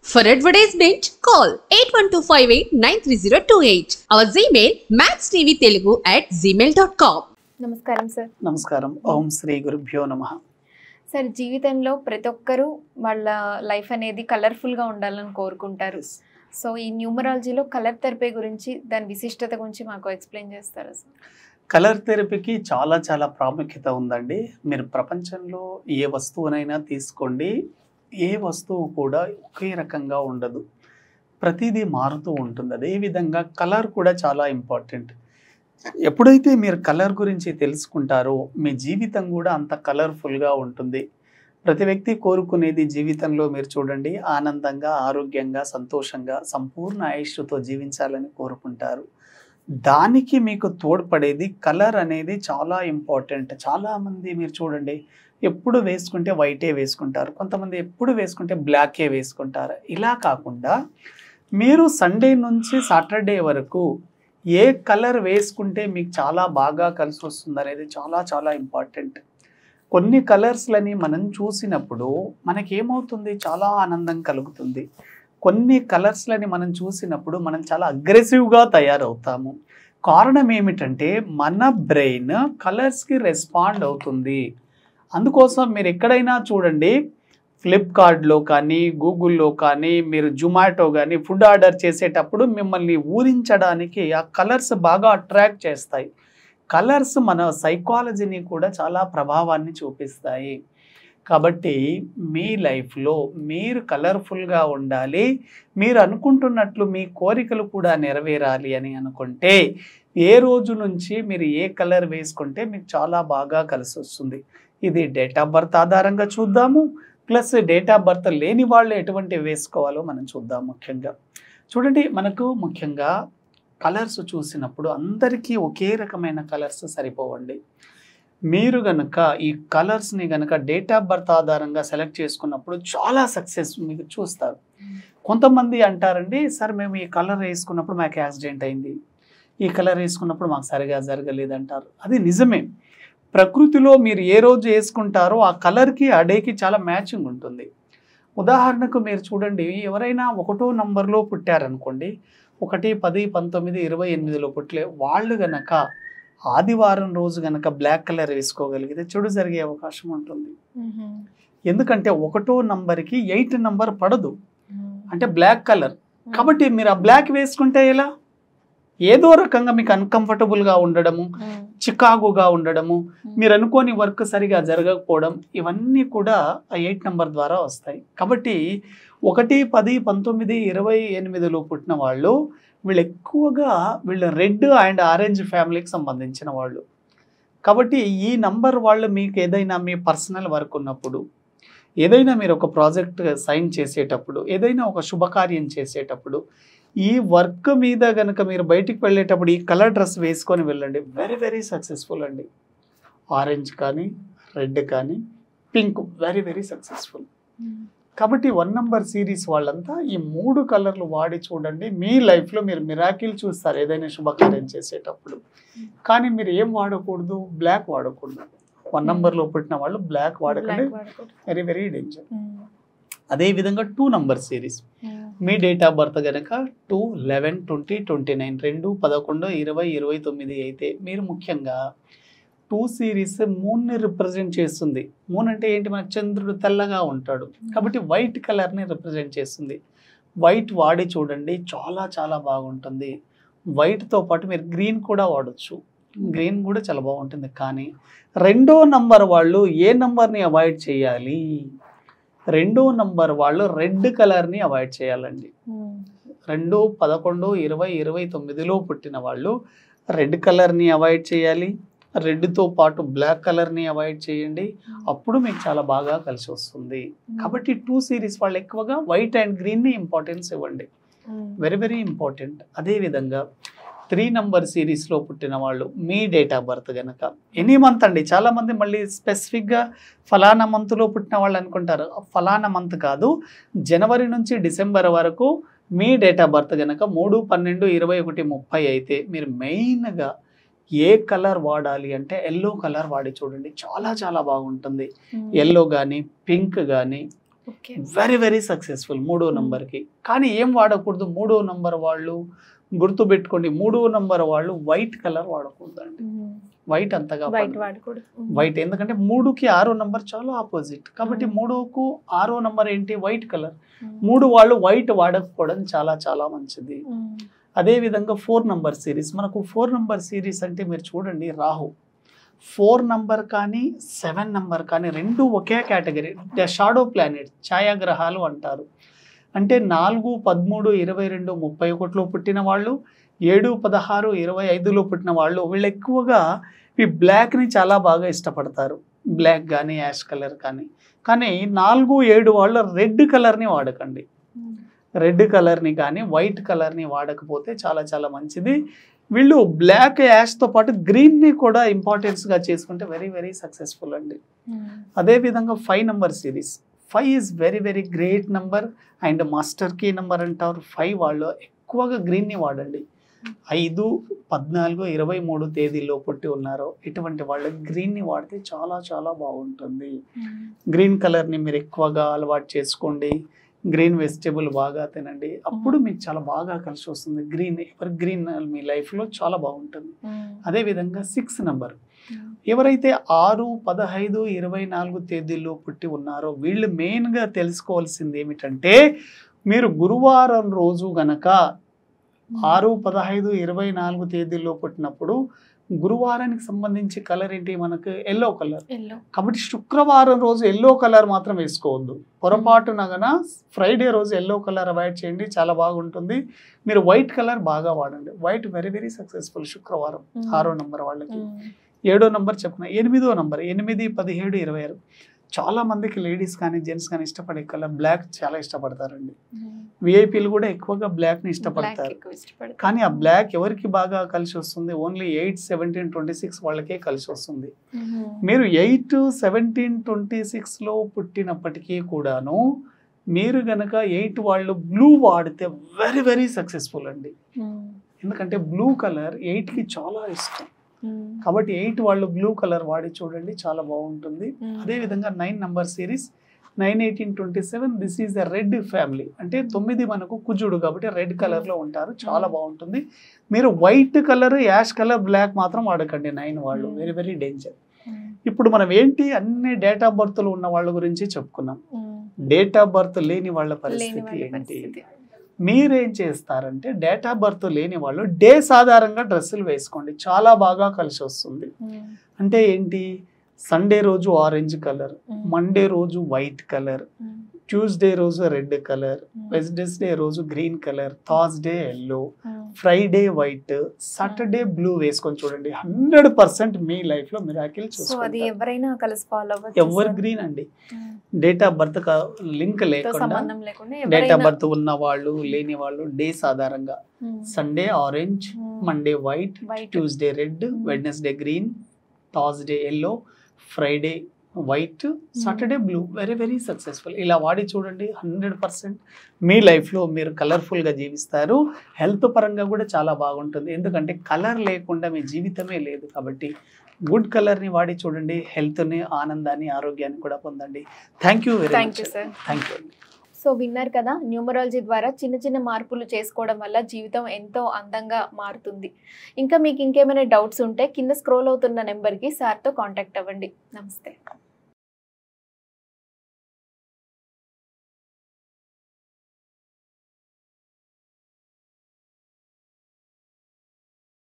For advertisement, call 8125893028. Our Gmail maxtvtelugu@gmail.com. నమస్కారం sir. నమస్కారం. ఓం శ్రీ గురుభ్యో నమః. సార్, జీవితంలో ప్రతి ఒక్కరూ వాళ్ళ లైఫ్ అనేది కలర్ఫుల్గా ఉండాలని కోరుకుంటారు. సో ఈ న్యూమరాలజీలో కలర్ థెరపీ గురించి, దాని విశిష్టత గురించి మాకు ఎక్స్ప్లెయిన్ చేస్తారా సార్? కలర్ థెరపీకి చాలా చాలా ప్రాముఖ్యత ఉందండి. మీరు ప్రపంచంలో ఏ వస్తువునైనా తీసుకోండి, ఏ వస్తువు కూడా ఒకే రకంగా ఉండదు. ప్రతిదీ మారుతూ ఉంటుంది. అదేవిధంగా కలర్ కూడా చాలా ఇంపార్టెంట్. ఎప్పుడైతే మీరు కలర్ గురించి తెలుసుకుంటారో మీ జీవితం కూడా అంత కలర్ఫుల్గా ఉంటుంది. ప్రతి వ్యక్తి కోరుకునేది జీవితంలో మీరు చూడండి, ఆనందంగా, ఆరోగ్యంగా, సంతోషంగా, సంపూర్ణ ఆయుష్తో జీవించాలని కోరుకుంటారు. దానికి మీకు తోడ్పడేది కలర్ అనేది చాలా ఇంపార్టెంట్. చాలామంది మీరు చూడండి, ఎప్పుడు వేసుకుంటే వైటే వేసుకుంటారు, కొంతమంది ఎప్పుడు వేసుకుంటే బ్లాకే వేసుకుంటారు. ఇలా కాకుండా మీరు సండే నుంచి సాటర్డే వరకు ఏ కలర్ వేసుకుంటే మీకు చాలా బాగా కలిసి వస్తుంది అనేది చాలా చాలా ఇంపార్టెంట్. కొన్ని కలర్స్లని మనం చూసినప్పుడు మనకేమవుతుంది, చాలా ఆనందం కలుగుతుంది. కొన్ని కలర్స్లని మనం చూసినప్పుడు మనం చాలా అగ్రెసివ్గా తయారవుతాము. కారణం ఏమిటంటే మన బ్రెయిన్ కలర్స్కి రెస్పాండ్ అవుతుంది. అందుకోసం మీరు ఎక్కడైనా చూడండి, ఫ్లిప్కార్ట్లో కానీ, గూగుల్లో కానీ, మీరు జొమాటో కానీ ఫుడ్ ఆర్డర్ చేసేటప్పుడు మిమ్మల్ని ఊరించడానికి ఆ కలర్స్ బాగా అట్రాక్ట్ చేస్తాయి. కలర్స్ మన సైకాలజీని కూడా చాలా ప్రభావాన్ని చూపిస్తాయి. కాబట్టి మీ లైఫ్లో మీరు కలర్ఫుల్గా ఉండాలి, మీరు అనుకుంటున్నట్లు మీ కోరికలు కూడా నెరవేరాలి అని అనుకుంటే ఏ రోజు నుంచి మీరు ఏ కలర్ వేసుకుంటే మీకు చాలా బాగా కలిసి వస్తుంది. ఇది డేట్ ఆఫ్ బర్త్ ఆధారంగా చూద్దాము, ప్లస్ డేట్ ఆఫ్ బర్త్ లేని వాళ్ళు ఎటువంటి వేసుకోవాలో మనం చూద్దాం. ముఖ్యంగా చూడండి, మనకు ముఖ్యంగా కలర్స్ చూసినప్పుడు అందరికీ ఒకే రకమైన కలర్స్ సరిపోవండి. మీరు గనక ఈ కలర్స్ని గనక డేట్ ఆఫ్ బర్త్ ఆధారంగా సెలెక్ట్ చేసుకున్నప్పుడు చాలా సక్సెస్ మీకు చూస్తారు. కొంతమంది అంటారండి, సార్ మేము ఈ కలర్ వేసుకున్నప్పుడు మాకు యాక్సిడెంట్ అయింది, ఈ కలర్ వేసుకున్నప్పుడు మాకు సరిగా జరగలేదంటారు. అది నిజమే. ప్రకృతిలో మీరు ఏ రోజు వేసుకుంటారో ఆ కలర్కి ఆ డేకి చాలా మ్యాచింగ్ ఉంటుంది. ఉదాహరణకు మీరు చూడండి, ఎవరైనా 1వ నంబర్లో పుట్టారనుకోండి, 1, 10, 19, 28లో పుట్టలే వాళ్ళు గనక ఆదివారం రోజు గనక బ్లాక్ కలర్ వేసుకోగలిగితే చెడు జరిగే అవకాశం ఉంటుంది. ఎందుకంటే 1వ నంబర్కి 8 నంబర్ పడదు, అంటే బ్లాక్ కలర్. కాబట్టి మీరు ఆ బ్లాక్ వేసుకుంటే ఎలా, ఏదో రకంగా మీకు అన్కంఫర్టబుల్గా ఉండడము, చికాకుగా ఉండడము, మీరు అనుకోని వర్క్ సరిగా జరగకపోవడం, ఇవన్నీ కూడా ఆ 8 నంబర్ ద్వారా వస్తాయి. కాబట్టి 1, 10, 19, 28లో పుట్టిన వాళ్ళు వీళ్ళు ఎక్కువగా రెడ్ అండ్ ఆరెంజ్ ఫ్యామిలీకి సంబంధించిన వాళ్ళు. కాబట్టి ఈ నంబర్ వాళ్ళు మీకు ఏదైనా మీ పర్సనల్ వర్క్ ఉన్నప్పుడు, ఏదైనా మీరు ఒక ప్రాజెక్ట్ సైన్ చేసేటప్పుడు, ఏదైనా ఒక శుభకార్యం చేసేటప్పుడు, ఈ వర్క్ మీద కనుక మీరు బయటికి వెళ్ళేటప్పుడు ఈ కలర్ డ్రెస్ వేసుకొని వెళ్ళండి, వెరీ వెరీ సక్సెస్ఫుల్ అండి. ఆరెంజ్ కానీ, రెడ్ కానీ, పింక్, వెరీ వెరీ సక్సెస్ఫుల్. కాబట్టి 1 నంబర్ సిరీస్ వాళ్ళంతా ఈ 3 కలర్లు వాడి చూడండి, మీ లైఫ్లో మీరు మిరాకిల్ చూస్తారు ఏదైనా శుభకార్యం చేసేటప్పుడు. కానీ మీరు ఏం వాడకూడదు, బ్లాక్ వాడకూడదు. 1 నంబర్లో పుట్టిన వాళ్ళు బ్లాక్ వాడకండి, వెరీ వెరీ డేంజర్. అదేవిధంగా 2 number series, me date of birth కనుక 2, 11, 20, 29, 2, 11, 20, 29 అయితే మీరు ముఖ్యంగా 2 సిరీస్ మూన్ని రిప్రజెంట్ చేస్తుంది. మూన్ అంటే ఏంటి, మన చంద్రుడు తెల్లగా ఉంటాడు కాబట్టి వైట్ కలర్ని రిప్రజెంట్ చేస్తుంది. వైట్ వాడి చూడండి, చాలా చాలా బాగుంటుంది. వైట్తో పాటు మీరు గ్రీన్ కూడా వాడచ్చు, గ్రీన్ కూడా చాలా బాగుంటుంది. కానీ 2వ నంబర్ వాళ్ళు ఏ నంబర్ని అవాయిడ్ చేయాలి, 2వ నంబర్ వాళ్ళు రెడ్ కలర్ని అవాయిడ్ చేయాలండి. 2, 11, 20, 29లో పుట్టిన వాళ్ళు రెడ్ కలర్ని అవాయిడ్ చేయాలి. రెడ్తో పాటు బ్లాక్ కలర్ని అవాయిడ్ చేయండి, అప్పుడు మీకు చాలా బాగా కలిసి వస్తుంది. కాబట్టి 2 సిరీస్ వాళ్ళు ఎక్కువగా వైట్ అండ్ గ్రీన్ని ఇంపార్టెన్స్ ఇవ్వండి, వెరీ వెరీ ఇంపార్టెంట్. అదేవిధంగా 3 నంబర్ సిరీస్లో పుట్టిన వాళ్ళు మీ డేట్ ఆఫ్ బర్త్ కనుక ఎనీ మంత్ అండి, చాలామంది మళ్ళీ స్పెసిఫిక్గా ఫలానా మంత్లో పుట్టిన వాళ్ళు అనుకుంటారు. ఫలానా మంత్ కాదు, జనవరి నుంచి డిసెంబర్ వరకు మీ డేట్ ఆఫ్ బర్త్ కనుక 3, 12, 21, 30 అయితే మీరు మెయిన్గా ఏ కలర్ వాడాలి అంటే ఎల్లో కలర్ వాడి చూడండి, చాలా చాలా బాగుంటుంది. ఎల్లో కానీ, పింక్ కానీ, ఓకే. వెరీ వెరీ సక్సెస్ఫుల్ 3వ నంబర్కి. కానీ ఏం వాడకూడదు 3వ నంబర్ వాళ్ళు, గుర్తుపెట్టుకోండి 3వ నంబర్ వాళ్ళు వైట్ కలర్ వాడకూడదండి. వైట్ అంతగా వైట్ వాడకూడదు. వైట్, ఎందుకంటే 3కి 6వ నంబర్ చాలా ఆపోజిట్. కాబట్టి 3కు 6వ నంబర్ ఏంటి, వైట్ కలర్. 3 వాళ్ళు వైట్ వాడకపోవడం చాలా చాలా మంచిది. అదే విధంగా 4 నంబర్ సిరీస్, మనకు 4 నంబర్ సిరీస్ అంటే మీరు చూడండి రాహు 4 నంబర్ కానీ 7 నంబర్ కానీ రెండు ఒకే కేటగిరీ, షాడో ప్లానెట్, ఛాయాగ్రహాలు అంటారు. అంటే 4, 13, 22, 31లో పుట్టిన వాళ్ళు, 7, 16, 25లో పుట్టిన వాళ్ళు, వీళ్ళు ఎక్కువగా ఈ బ్లాక్ని చాలా బాగా ఇష్టపడతారు. బ్లాక్ కానీ యాష్ కలర్ కానీ. కానీ 4, 7 వాళ్ళు రెడ్ కలర్ని వాడకండి. రెడ్ కలర్ని కానీ వైట్ కలర్ని వాడకపోతే చాలా చాలా మంచిది. వీళ్ళు బ్లాక్ యాష్తో పాటు గ్రీన్ని కూడా ఇంపార్టెన్స్గా చేసుకుంటే వెరీ వెరీ సక్సెస్ఫుల్ అండి. అదేవిధంగా 5 number series, 5 is very very great number and master key number అంటారు. 5 వాళ్ళు ఎక్కువగా గ్రీన్ని వాడండి. 5, 14, 23 తేదీలో పుట్టి ఉన్నారో ఇటువంటి వాళ్ళు గ్రీన్ని వాడితే చాలా చాలా బాగుంటుంది. గ్రీన్ కలర్ని మీరు ఎక్కువగా అలవాటు చేసుకోండి. గ్రీన్ వెజిటేబుల్ బాగా తినండి, అప్పుడు మీకు చాలా బాగా కలిసి వస్తుంది. గ్రీన్ ఎవర్ గ్రీన్ మీ లైఫ్లో చాలా బాగుంటుంది. అదేవిధంగా 6 నంబర్, ఎవరైతే 6, 15, 24 తేదీల్లో పుట్టి ఉన్నారో వీళ్ళు మెయిన్గా తెలుసుకోవాల్సింది ఏమిటంటే, మీరు గురువారం రోజు గనక 6, 15, 24 తేదీల్లో పుట్టినప్పుడు గురువారానికి సంబంధించి కలర్ ఏంటి, మనకు ఎల్లో కలర్. కాబట్టి శుక్రవారం రోజు ఎల్లో కలర్ మాత్రం వేసుకోవద్దు. పొరపాటున గన ఫ్రైడే రోజు ఎల్లో కలర్ అవాయిడ్ చేయండి, చాలా బాగుంటుంది. మీరు వైట్ కలర్ బాగా వాడండి. వైట్ వెరీ వెరీ సక్సెస్ఫుల్ శుక్రవారం 6వ నంబర్ వాళ్ళకి. 7వ నంబర్ చెప్పుకున్నా. 8వ నంబర్ 8, 17, 26 చాలా మందికి లేడీస్ కానీ జెంట్స్ కానీ ఇష్టపడే కలర్ బ్లాక్ చాలా ఇష్టపడతారండి. విఐపీలు కూడా ఎక్కువగా బ్లాక్ని ఇష్టపడతారు. కానీ ఆ బ్లాక్ ఎవరికి బాగా కలిసి వస్తుంది, ఓన్లీ 8, 17, 26 వాళ్ళకే కలిసి వస్తుంది. మీరు 8, 17, 26లో పుట్టినప్పటికీ కూడాను మీరు గనక 8 వాళ్ళు బ్లూ వాడితే వెరీ వెరీ సక్సెస్ఫుల్ అండి. ఎందుకంటే బ్లూ కలర్ 8కి చాలా ఇష్టం. కాబట్టి 8 వాళ్ళు బ్లూ కలర్ వాడి చూడండి, చాలా బాగుంటుంది. అదేవిధంగా 9 number series 9, 18, 27 this is the red family. అంటే 9 మనకు కుజుడు కాబట్టి రెడ్ కలర్లో ఉంటారు, చాలా బాగుంటుంది. మీరు white colour, ash colour, black మాత్రం వాడకండి 9 వాళ్ళు, వెరీ వెరీ డేంజర్. ఇప్పుడు మనం ఏంటి అన్ని డేట్ ఆఫ్ బర్త్లు ఉన్న వాళ్ళ గురించి చెప్పుకున్నాం. డేట్ ఆఫ్ బర్త్ లేని వాళ్ళ పరిస్థితి ఏంటి? మీరేం చేస్తారంటే డేట్ ఆఫ్ బర్త్ లేని వాళ్ళు డేస్ ఆధారంగా డ్రెస్సులు వేసుకోండి, చాలా బాగా కలిసి వస్తుంది. అంటే ఏంటి, సండే రోజు ఆరెంజ్ కలర్, మండే రోజు వైట్ కలర్, ట్యూస్డే రోజు రెడ్ కలర్, వెడ్నెస్డే రోజు green colour, Thursday yellow, Friday white, Saturday blue వేసుకొని చూడండి, 100% మీ లైఫ్ లో మిరాకిల్ చూసుకోండి. ఎవర్ గ్రీన్ అండి. డేట్ ఆఫ్ బర్త్ లింక్ లేకుండా, డేట్ ఆఫ్ బర్త్ ఉన్న వాళ్ళు లేని వాళ్ళు డేస్ ఆధారంగా Sunday orange, Monday white, Tuesday red, Wednesday green, Thursday yellow, Friday white, Saturday blue, very very successful. ఇలా వాడి చూడండి, 100% మీ లైఫ్లో మీరు కలర్ఫుల్గా జీవిస్తారు. హెల్త్ పరంగా కూడా చాలా బాగుంటుంది. ఎందుకంటే కలర్ లేకుండా మీ జీవితమే లేదు. కాబట్టి గుడ్ కలర్ని వాడి చూడండి, హెల్త్ని, ఆనందాన్ని, ఆరోగ్యాన్ని కూడా పొందండి. Thank you very much. Thank you. So విన్నారు కదా, న్యూమరాలజీ ద్వారా చిన్న చిన్న మార్పులు చేసుకోవడం వల్ల జీవితం ఎంతో అందంగా మారుతుంది. ఇంకా మీకు ఇంకేమైనా డౌట్స్ ఉంటే కింద స్క్రోల్ అవుతున్న నెంబర్కి సార్తో కాంటాక్ట్ అవ్వండి. నమస్తే.